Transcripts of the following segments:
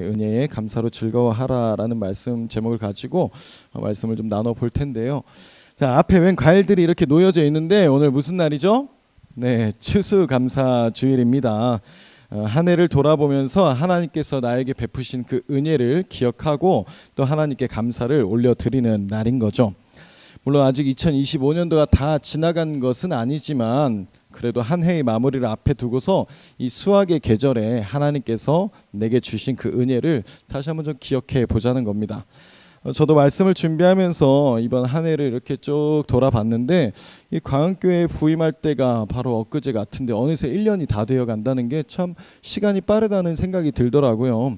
은혜에 감사로 즐거워하라라는 말씀 제목을 가지고 말씀을 좀 나눠 볼 텐데요. 자, 앞에 웬 과일들이 이렇게 놓여져 있는데 오늘 무슨 날이죠? 네, 추수감사주일입니다. 한 해를 돌아보면서 하나님께서 나에게 베푸신 그 은혜를 기억하고 또 하나님께 감사를 올려드리는 날인 거죠. 물론 아직 2025년도가 다 지나간 것은 아니지만 그래도 한 해의 마무리를 앞에 두고서 이 수학의 계절에 하나님께서 내게 주신 그 은혜를 다시 한번 좀 기억해 보자는 겁니다. 저도 말씀을 준비하면서 이번 한 해를 이렇게 쭉 돌아봤는데 이 광흥교회 부임할 때가 바로 엊그제 같은데 어느새 1년이 다 되어 간다는 게 참 시간이 빠르다는 생각이 들더라고요.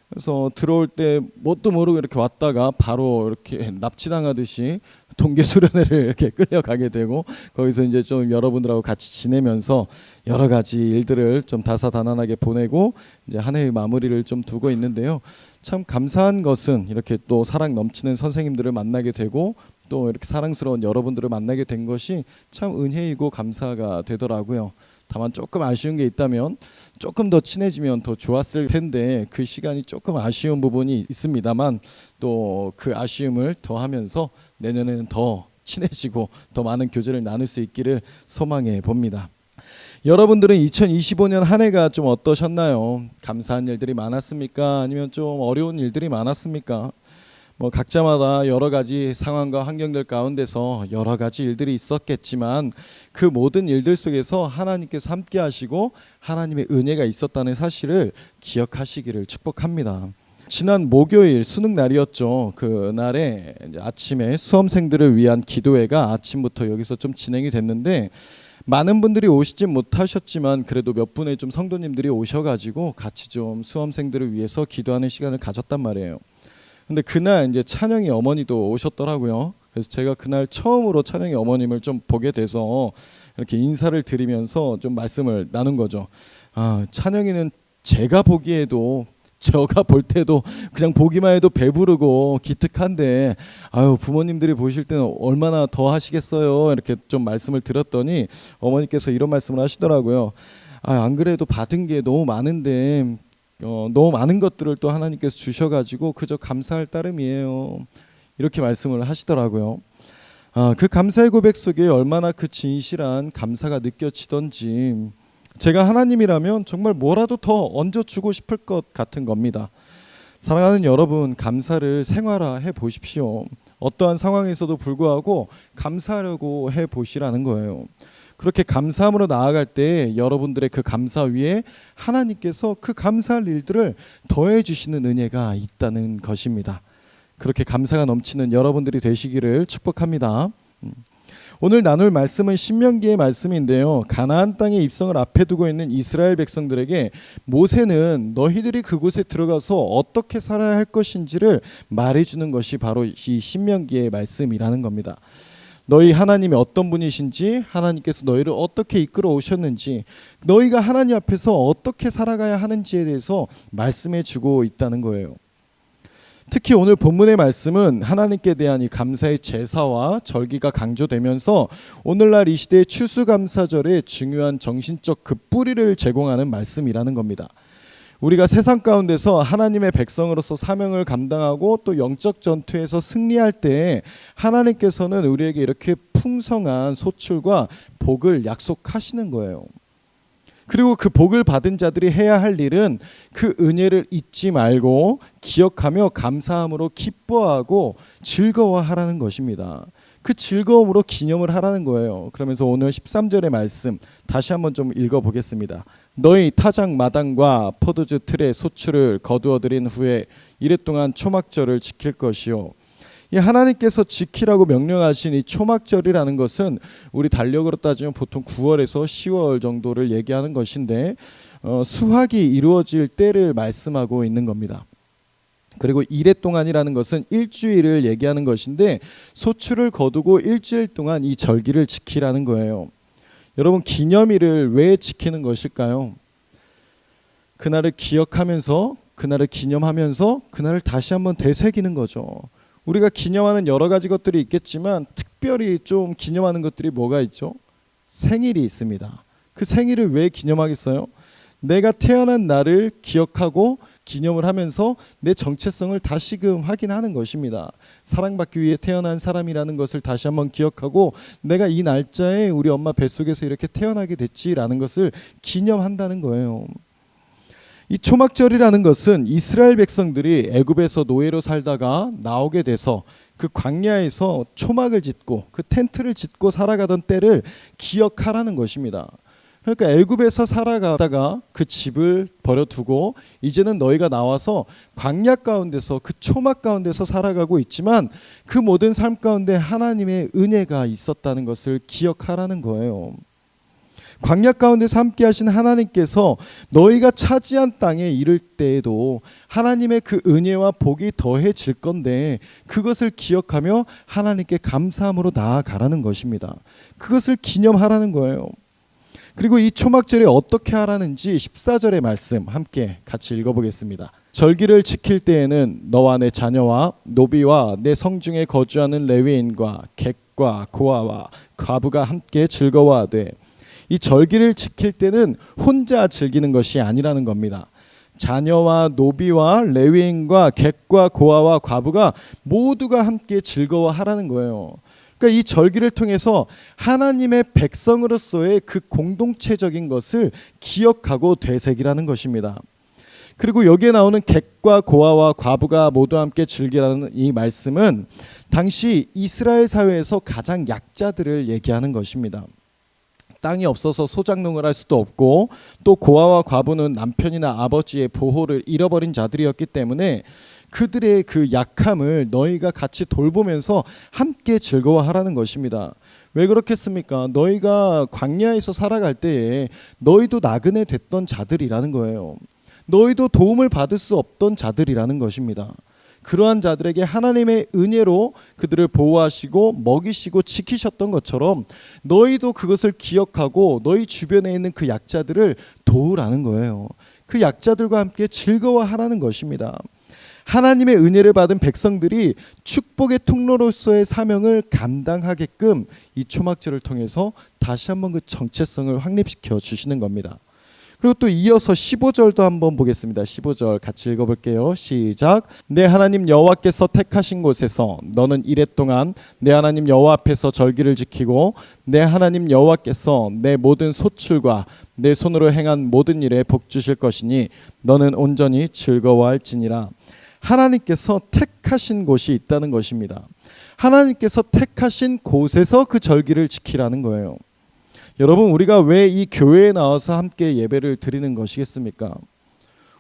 그래서 들어올 때 뭣도 모르고 이렇게 왔다가 바로 이렇게 납치당하듯이 동계 수련회를 이렇게 끌려가게 되고 거기서 이제 좀 여러분들하고 같이 지내면서 여러 가지 일들을 좀 다사다난하게 보내고 이제 한 해의 마무리를 좀 두고 있는데요. 참 감사한 것은 이렇게 또 사랑 넘치는 선생님들을 만나게 되고 또 이렇게 사랑스러운 여러분들을 만나게 된 것이 참 은혜이고 감사가 되더라고요. 다만 조금 아쉬운 게 있다면 조금 더 친해지면 더 좋았을 텐데 그 시간이 조금 아쉬운 부분이 있습니다만 또 그 아쉬움을 더하면서 내년에는 더 친해지고 더 많은 교제를 나눌 수 있기를 소망해 봅니다. 여러분들은 2025년 한 해가 좀 어떠셨나요? 감사한 일들이 많았습니까? 아니면 좀 어려운 일들이 많았습니까? 각자마다 여러 가지 상황과 환경들 가운데서 여러 가지 일들이 있었겠지만 그 모든 일들 속에서 하나님께서 함께 하시고 하나님의 은혜가 있었다는 사실을 기억하시기를 축복합니다. 지난 목요일 수능 날이었죠. 그 날에 이제 아침에 수험생들을 위한 기도회가 아침부터 여기서 좀 진행이 됐는데 많은 분들이 오시진 못하셨지만 그래도 몇 분의 좀 성도님들이 오셔가지고 같이 좀 수험생들을 위해서 기도하는 시간을 가졌단 말이에요. 근데 그날 이제 찬영이 어머니도 오셨더라고요. 그래서 제가 그날 처음으로 찬영이 어머님을 좀 보게 돼서 이렇게 인사를 드리면서 좀 말씀을 나눈 거죠. 찬영이는 제가 보기에도 제가 볼 때도 그냥 보기만 해도 배부르고 기특한데 부모님들이 보실 때는 얼마나 더 하시겠어요. 이렇게 좀 말씀을 드렸더니 어머니께서 이런 말씀을 하시더라고요. 안 그래도 받은 게 너무 많은데 너무 많은 것들을 또 하나님께서 주셔가지고 그저 감사할 따름이에요. 이렇게 말씀을 하시더라고요. 그 감사의 고백 속에 얼마나 그 진실한 감사가 느껴지던지 제가 하나님이라면 정말 뭐라도 더 얹어주고 싶을 것 같은 겁니다. 사랑하는 여러분, 감사를 생활화해 보십시오. 어떠한 상황에서도 불구하고 감사하려고 해 보시라는 거예요. 그렇게 감사함으로 나아갈 때 여러분들의 그 감사 위에 하나님께서 그 감사할 일들을 더해 주시는 은혜가 있다는 것입니다. 그렇게 감사가 넘치는 여러분들이 되시기를 축복합니다. 오늘 나눌 말씀은 신명기의 말씀인데요. 가나안 땅에 입성을 앞에 두고 있는 이스라엘 백성들에게 모세는 너희들이 그곳에 들어가서 어떻게 살아야 할 것인지를 말해주는 것이 바로 이 신명기의 말씀이라는 겁니다. 너희 하나님이 어떤 분이신지, 하나님께서 너희를 어떻게 이끌어 오셨는지, 너희가 하나님 앞에서 어떻게 살아가야 하는지에 대해서 말씀해 주고 있다는 거예요. 특히 오늘 본문의 말씀은 하나님께 대한 이 감사의 제사와 절기가 강조되면서 오늘날 이 시대의 추수감사절의 중요한 정신적 그 뿌리를 제공하는 말씀이라는 겁니다. 우리가 세상 가운데서 하나님의 백성으로서 사명을 감당하고 또 영적 전투에서 승리할 때 하나님께서는 우리에게 이렇게 풍성한 소출과 복을 약속하시는 거예요. 그리고 그 복을 받은 자들이 해야 할 일은 그 은혜를 잊지 말고 기억하며 감사함으로 기뻐하고 즐거워하라는 것입니다. 그 즐거움으로 기념을 하라는 거예요. 그러면서 오늘 13절의 말씀 다시 한번 좀 읽어보겠습니다. 너희 타작 마당과 포도주 틀의 소출을 거두어들인 후에 이랫동안 초막절을 지킬 것이요. 이 하나님께서 지키라고 명령하신 이 초막절이라는 것은 우리 달력으로 따지면 보통 9월에서 10월 정도를 얘기하는 것인데 수확이 이루어질 때를 말씀하고 있는 겁니다. 그리고 이랫동안이라는 것은 일주일을 얘기하는 것인데 소출을 거두고 일주일 동안 이 절기를 지키라는 거예요. 여러분, 기념일을 왜 지키는 것일까요? 그날을 기억하면서 그날을 기념하면서 그날을 다시 한번 되새기는 거죠. 우리가 기념하는 여러 가지 것들이 있겠지만 특별히 좀 기념하는 것들이 뭐가 있죠? 생일이 있습니다. 그 생일을 왜 기념하겠어요? 내가 태어난 날을 기억하고 기념을 하면서 내 정체성을 다시금 확인하는 것입니다. 사랑받기 위해 태어난 사람이라는 것을 다시 한번 기억하고 내가 이 날짜에 우리 엄마 뱃속에서 이렇게 태어나게 됐지라는 것을 기념한다는 거예요. 이 초막절이라는 것은 이스라엘 백성들이 애굽에서 노예로 살다가 나오게 돼서 그 광야에서 초막을 짓고 그 텐트를 짓고 살아가던 때를 기억하라는 것입니다. 그러니까 애굽에서 살아가다가 그 집을 버려두고 이제는 너희가 나와서 광야 가운데서 그 초막 가운데서 살아가고 있지만 그 모든 삶 가운데 하나님의 은혜가 있었다는 것을 기억하라는 거예요. 광야 가운데서 함께 하신 하나님께서 너희가 차지한 땅에 이를 때에도 하나님의 그 은혜와 복이 더해질 건데 그것을 기억하며 하나님께 감사함으로 나아가라는 것입니다. 그것을 기념하라는 거예요. 그리고 이 초막절에 어떻게 하라는지 14절의 말씀 함께 같이 읽어보겠습니다. 절기를 지킬 때에는 너와 내 자녀와 노비와 내 성중에 거주하는 레위인과 객과 고아와 과부가 함께 즐거워하되, 이 절기를 지킬 때는 혼자 즐기는 것이 아니라는 겁니다. 자녀와 노비와 레위인과 객과 고아와 과부가 모두가 함께 즐거워하라는 거예요. 그러니까 이 절기를 통해서 하나님의 백성으로서의 그 공동체적인 것을 기억하고 되새기라는 것입니다. 그리고 여기에 나오는 객과 고아와 과부가 모두 함께 즐기라는 이 말씀은 당시 이스라엘 사회에서 가장 약자들을 얘기하는 것입니다. 땅이 없어서 소작농을 할 수도 없고 또 고아와 과부는 남편이나 아버지의 보호를 잃어버린 자들이었기 때문에 그들의 그 약함을 너희가 같이 돌보면서 함께 즐거워하라는 것입니다. 왜 그렇겠습니까? 너희가 광야에서 살아갈 때에 너희도 나그네 됐던 자들이라는 거예요. 너희도 도움을 받을 수 없던 자들이라는 것입니다. 그러한 자들에게 하나님의 은혜로 그들을 보호하시고 먹이시고 지키셨던 것처럼 너희도 그것을 기억하고 너희 주변에 있는 그 약자들을 도우라는 거예요. 그 약자들과 함께 즐거워하라는 것입니다. 하나님의 은혜를 받은 백성들이 축복의 통로로서의 사명을 감당하게끔 이 초막절을 통해서 다시 한번 그 정체성을 확립시켜 주시는 겁니다. 그리고 또 이어서 15절도 한번 보겠습니다. 15절 같이 읽어볼게요. 시작. 내 하나님 여호와께서 택하신 곳에서 너는 이랫동안 내 하나님 여호와 앞에서 절기를 지키고 내 하나님 여호와께서 내 모든 소출과 내 손으로 행한 모든 일에 복 주실 것이니 너는 온전히 즐거워할지니라. 하나님께서 택하신 곳이 있다는 것입니다. 하나님께서 택하신 곳에서 그 절기를 지키라는 거예요. 여러분, 우리가 왜 이 교회에 나와서 함께 예배를 드리는 것이겠습니까?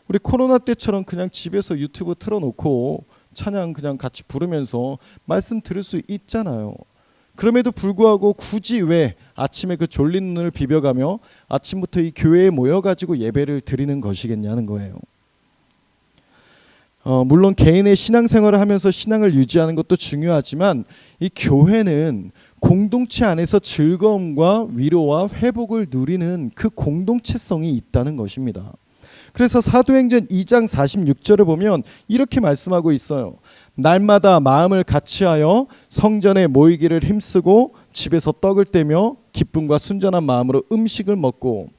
우리 코로나 때처럼 그냥 집에서 유튜브 틀어놓고 찬양 그냥 같이 부르면서 말씀 들을 수 있잖아요. 그럼에도 불구하고 굳이 왜 아침에 그 졸린 눈을 비벼가며 아침부터 이 교회에 모여가지고 예배를 드리는 것이겠냐는 거예요. 물론 개인의 신앙생활을 하면서 신앙을 유지하는 것도 중요하지만 이 교회는 공동체 안에서 즐거움과 위로와 회복을 누리는 그 공동체성이 있다는 것입니다. 그래서 사도행전 2장 46절을 보면 이렇게 말씀하고 있어요. 날마다 마음을 같이하여 성전에 모이기를 힘쓰고 집에서 떡을 떼며 기쁨과 순전한 마음으로 음식을 먹고.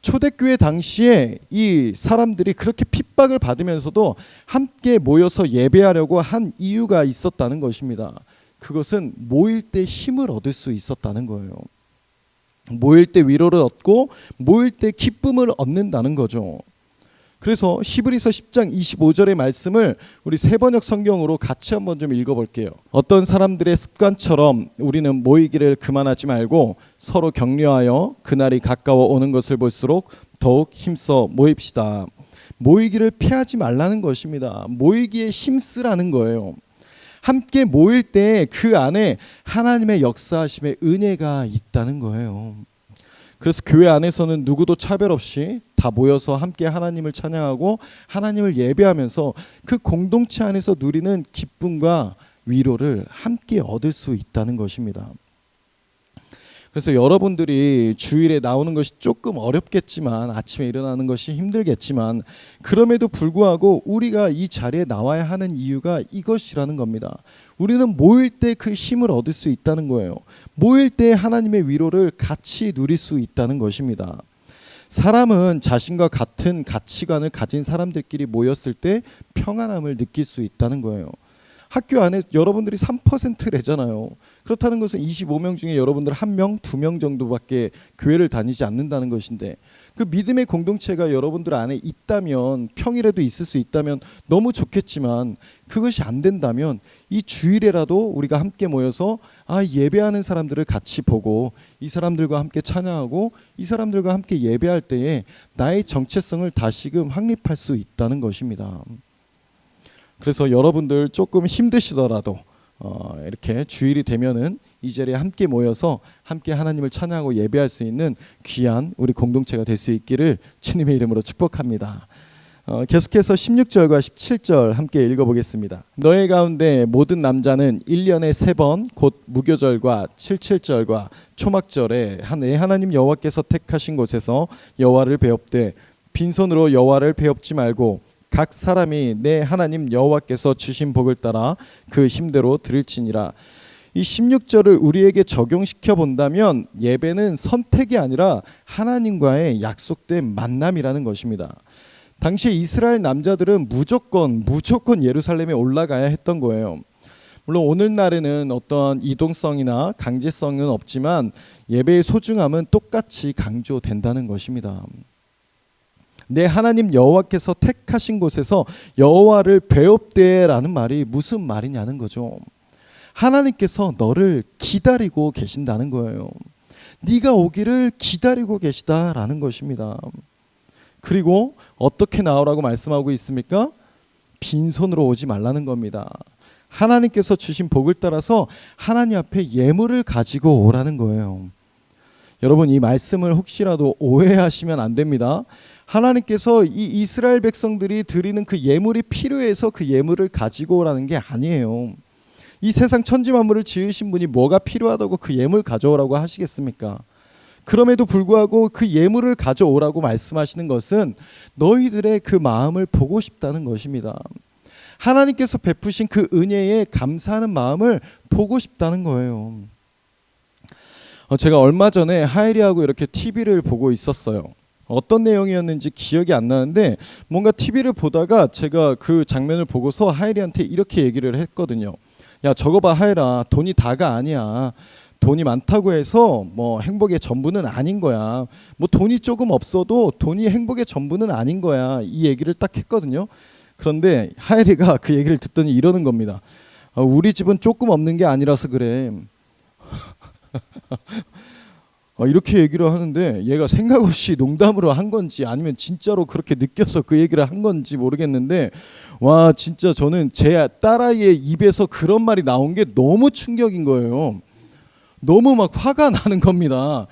초대교회 당시에 이 사람들이 그렇게 핍박을 받으면서도 함께 모여서 예배하려고 한 이유가 있었다는 것입니다. 그것은 모일 때 힘을 얻을 수 있었다는 거예요. 모일 때 위로를 얻고 모일 때 기쁨을 얻는다는 거죠. 그래서 히브리서 10장 25절의 말씀을 우리 세번역 성경으로 같이 한번 좀 읽어볼게요. 어떤 사람들의 습관처럼 우리는 모이기를 그만하지 말고 서로 격려하여 그날이 가까워 오는 것을 볼수록 더욱 힘써 모입시다. 모이기를 피하지 말라는 것입니다. 모이기에 힘쓰라는 거예요. 함께 모일 때 그 안에 하나님의 역사하심의 은혜가 있다는 거예요. 그래서 교회 안에서는 누구도 차별 없이 다 모여서 함께 하나님을 찬양하고 하나님을 예배하면서 그 공동체 안에서 누리는 기쁨과 위로를 함께 얻을 수 있다는 것입니다. 그래서 여러분들이 주일에 나오는 것이 조금 어렵겠지만, 아침에 일어나는 것이 힘들겠지만, 그럼에도 불구하고 우리가 이 자리에 나와야 하는 이유가 이것이라는 겁니다. 우리는 모일 때 그 힘을 얻을 수 있다는 거예요. 모일 때 하나님의 위로를 같이 누릴 수 있다는 것입니다. 사람은 자신과 같은 가치관을 가진 사람들끼리 모였을 때 평안함을 느낄 수 있다는 거예요. 학교 안에 여러분들이 3%래잖아요. 그렇다는 것은 25명 중에 여러분들 1명, 2명 정도밖에 교회를 다니지 않는다는 것인데, 그 믿음의 공동체가 여러분들 안에 있다면, 평일에도 있을 수 있다면 너무 좋겠지만, 그것이 안 된다면 이 주일에라도 우리가 함께 모여서 예배하는 사람들을 같이 보고, 이 사람들과 함께 찬양하고, 이 사람들과 함께 예배할 때에 나의 정체성을 다시금 확립할 수 있다는 것입니다. 그래서 여러분들 조금 힘드시더라도 이렇게 주일이 되면은 이 자리에 함께 모여서 함께 하나님을 찬양하고 예배할 수 있는 귀한 우리 공동체가 될 수 있기를 주님의 이름으로 축복합니다. 계속해서 16절과 17절 함께 읽어보겠습니다. 너희 가운데 모든 남자는 1년에 3번 곧 무교절과 77절과 초막절에 내 하나님 여호와께서 택하신 곳에서 여호와를 배웁되 빈손으로 여호와를 배웁지 말고 각 사람이 내 하나님 여호와께서 주신 복을 따라 그 힘대로 드릴지니라. 이 16절을 우리에게 적용시켜 본다면 예배는 선택이 아니라 하나님과의 약속된 만남이라는 것입니다. 당시 이스라엘 남자들은 무조건 예루살렘에 올라가야 했던 거예요. 물론 오늘날에는 어떤 이동성이나 강제성은 없지만 예배의 소중함은 똑같이 강조된다는 것입니다. 내 하나님 여호와께서 택하신 곳에서 여호와를 배웁되라는 말이 무슨 말이냐는 거죠. 하나님께서 너를 기다리고 계신다는 거예요. 네가 오기를 기다리고 계시다라는 것입니다. 그리고 어떻게 나오라고 말씀하고 있습니까? 빈손으로 오지 말라는 겁니다. 하나님께서 주신 복을 따라서 하나님 앞에 예물을 가지고 오라는 거예요. 여러분, 이 말씀을 혹시라도 오해하시면 안 됩니다. 하나님께서 이 이스라엘 백성들이 드리는 그 예물이 필요해서 그 예물을 가지고 오라는 게 아니에요. 이 세상 천지 만물을 지으신 분이 뭐가 필요하다고 그 예물 가져오라고 하시겠습니까? 그럼에도 불구하고 그 예물을 가져오라고 말씀하시는 것은 너희들의 그 마음을 보고 싶다는 것입니다. 하나님께서 베푸신 그 은혜에 감사하는 마음을 보고 싶다는 거예요. 제가 얼마 전에 하엘이하고 이렇게 TV를 보고 있었어요. 어떤 내용이었는지 기억이 안 나는데 뭔가 TV를 보다가 제가 그 장면을 보고서 하엘이한테 이렇게 얘기를 했거든요. 야, 저거 봐 하엘아, 돈이 다가 아니야. 돈이 많다고 해서 뭐 행복의 전부는 아닌 거야. 뭐 돈이 조금 없어도 돈이 행복의 전부는 아닌 거야. 이 얘기를 딱 했거든요. 그런데 하엘이가 그 얘기를 듣더니 이러는 겁니다. 우리 집은 조금 없는 게 아니라서 그래. 이렇게 얘기를 하는데 얘가 생각 없이 농담으로 한 건지 아니면 진짜로 그렇게 느껴서 그 얘기를 한 건지 모르겠는데, 와, 진짜 저는 제 딸아이의 입에서 그런 말이 나온 게 너무 충격인 거예요. 너무 막 화가 나는 겁니다.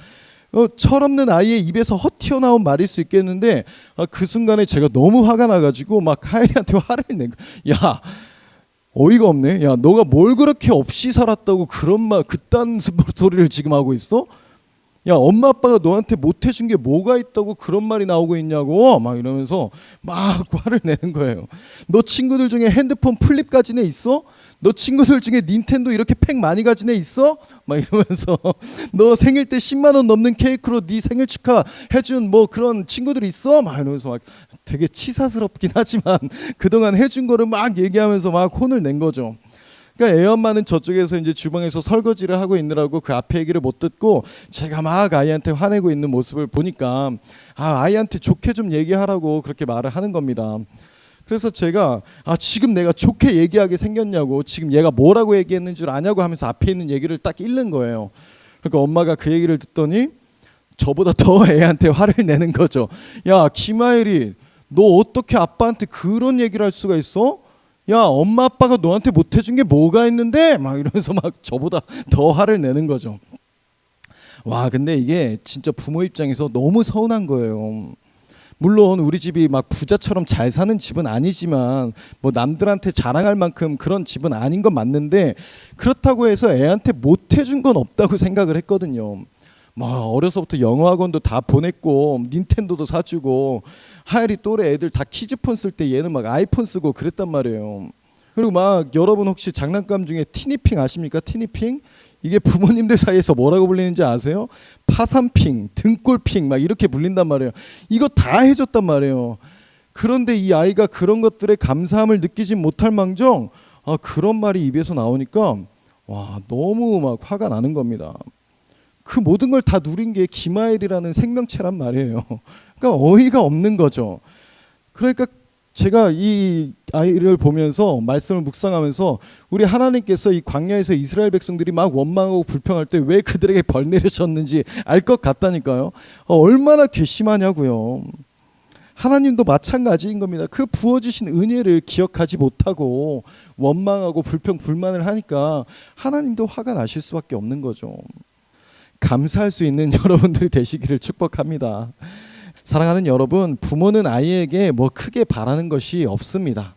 철없는 아이의 입에서 헛튀어나온 말일 수 있겠는데 그 순간에 제가 너무 화가 나가지고 막 하엘이한테 화를 낸 거야. 야, 어이가 없네. 야, 너가 뭘 그렇게 없이 살았다고 그런 말, 그딴 소리를 지금 하고 있어? 야, 엄마 아빠가 너한테 못 해준 게 뭐가 있다고 그런 말이 나오고 있냐고 막 이러면서 막 화를 내는 거예요. 너 친구들 중에 핸드폰 플립 가진 애 있어? 너 친구들 중에 닌텐도 이렇게 팩 많이 가진 애 있어? 막 이러면서 너 생일 때 10만 원 넘는 케이크로 네 생일 축하 해준 뭐 그런 친구들 있어? 막 이러면서 막 되게 치사스럽긴 하지만 그동안 해준 거를 막 얘기하면서 막 혼을 낸 거죠. 그러니까 애 엄마는 저쪽에서 이제 주방에서 설거지를 하고 있느라고 그 앞에 얘기를 못 듣고 제가 막 아이한테 화내고 있는 모습을 보니까 아이한테 좋게 좀 얘기하라고 그렇게 말을 하는 겁니다. 그래서 제가 지금 내가 좋게 얘기하게 생겼냐고, 지금 얘가 뭐라고 얘기했는 줄 아냐고 하면서 앞에 있는 얘기를 딱 읽는 거예요. 그러니까 엄마가 그 얘기를 듣더니 저보다 더 애한테 화를 내는 거죠. 야, 김하일이 너 어떻게 아빠한테 그런 얘기를 할 수가 있어? 야, 엄마 아빠가 너한테 못 해준 게 뭐가 있는데? 막 이러면서 막 저보다 더 화를 내는 거죠. 와, 근데 이게 진짜 부모 입장에서 너무 서운한 거예요. 물론 우리 집이 막 부자처럼 잘 사는 집은 아니지만 뭐 남들한테 자랑할 만큼 그런 집은 아닌 건 맞는데, 그렇다고 해서 애한테 못 해준 건 없다고 생각을 했거든요. 뭐 어려서부터 영어 학원도 다 보냈고 닌텐도도 사주고, 하엘이 또래 애들 다 키즈폰 쓸 때 얘는 막 아이폰 쓰고 그랬단 말이에요. 그리고 막 여러분 혹시 장난감 중에 티니핑 아십니까? 티니핑? 이게 부모님들 사이에서 뭐라고 불리는지 아세요? 파산핑, 등골핑 막 이렇게 불린단 말이에요. 이거 다 해줬단 말이에요. 그런데 이 아이가 그런 것들에 감사함을 느끼지 못할 망정 그런 말이 입에서 나오니까 와 너무 막 화가 나는 겁니다. 그 모든 걸 다 누린 게 기마엘이라는 생명체란 말이에요. 그러니까 어이가 없는 거죠. 그러니까 제가 이 아이를 보면서 말씀을 묵상하면서 우리 하나님께서 이 광야에서 이스라엘 백성들이 막 원망하고 불평할 때 왜 그들에게 벌 내리셨는지 알 것 같다니까요. 얼마나 괘씸하냐고요. 하나님도 마찬가지인 겁니다. 그 부어주신 은혜를 기억하지 못하고 원망하고 불평 불만을 하니까 하나님도 화가 나실 수밖에 없는 거죠. 감사할 수 있는 여러분들이 되시기를 축복합니다. 사랑하는 여러분, 부모는 아이에게 뭐 크게 바라는 것이 없습니다.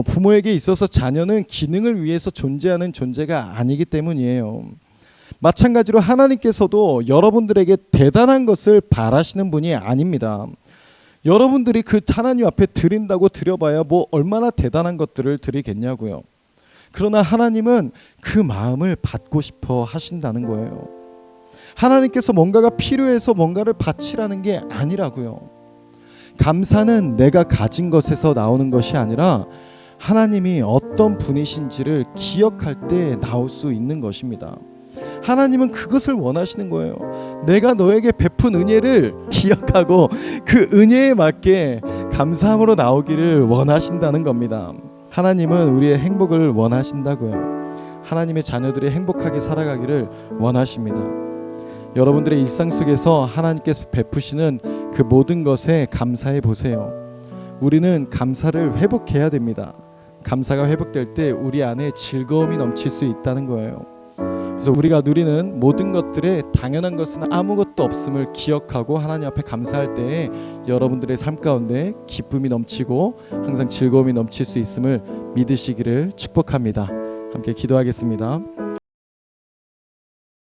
부모에게 있어서 자녀는 기능을 위해서 존재하는 존재가 아니기 때문이에요. 마찬가지로 하나님께서도 여러분들에게 대단한 것을 바라시는 분이 아닙니다. 여러분들이 그 하나님 앞에 드린다고 드려봐야 뭐 얼마나 대단한 것들을 드리겠냐고요. 그러나 하나님은 그 마음을 받고 싶어 하신다는 거예요. 하나님께서 뭔가가 필요해서 뭔가를 바치라는 게 아니라고요. 감사는 내가 가진 것에서 나오는 것이 아니라 하나님이 어떤 분이신지를 기억할 때 나올 수 있는 것입니다. 하나님은 그것을 원하시는 거예요. 내가 너에게 베푼 은혜를 기억하고 그 은혜에 맞게 감사함으로 나오기를 원하신다는 겁니다. 하나님은 우리의 행복을 원하신다고요. 하나님의 자녀들이 행복하게 살아가기를 원하십니다. 여러분들의 일상 속에서 하나님께서 베푸시는 그 모든 것에 감사해 보세요. 우리는 감사를 회복해야 됩니다. 감사가 회복될 때 우리 안에 즐거움이 넘칠 수 있다는 거예요. 그래서 우리가 누리는 모든 것들에 당연한 것은 아무것도 없음을 기억하고 하나님 앞에 감사할 때에 여러분들의 삶 가운데 기쁨이 넘치고 항상 즐거움이 넘칠 수 있음을 믿으시기를 축복합니다. 함께 기도하겠습니다.